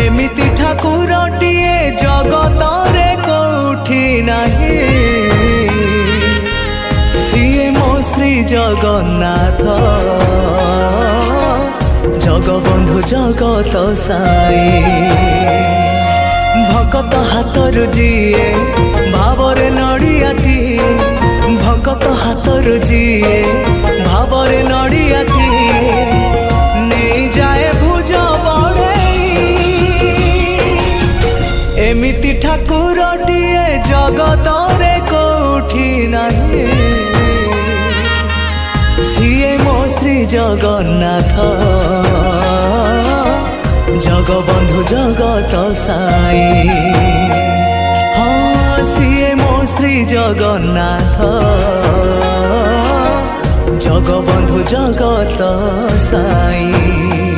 एमिति ठाकुरटिए जगतरे कोठी नाही, सिए मो श्री जगन्नाथ जगबंधु जगत साई। भगत हाथर जीए भावरे नड़ियाटी, भगत हाथर जीए भावरे नड़ियाटी, नहीं जाए भुज बढ़ई। एमिति ठाकुरटिए जगतरे कोठी नाही, सिए मो श्री जगन्नाथ जगबंधु जगत साई। हाँ सिए मो श्री जगन्नाथ जगबंधु जगत साई।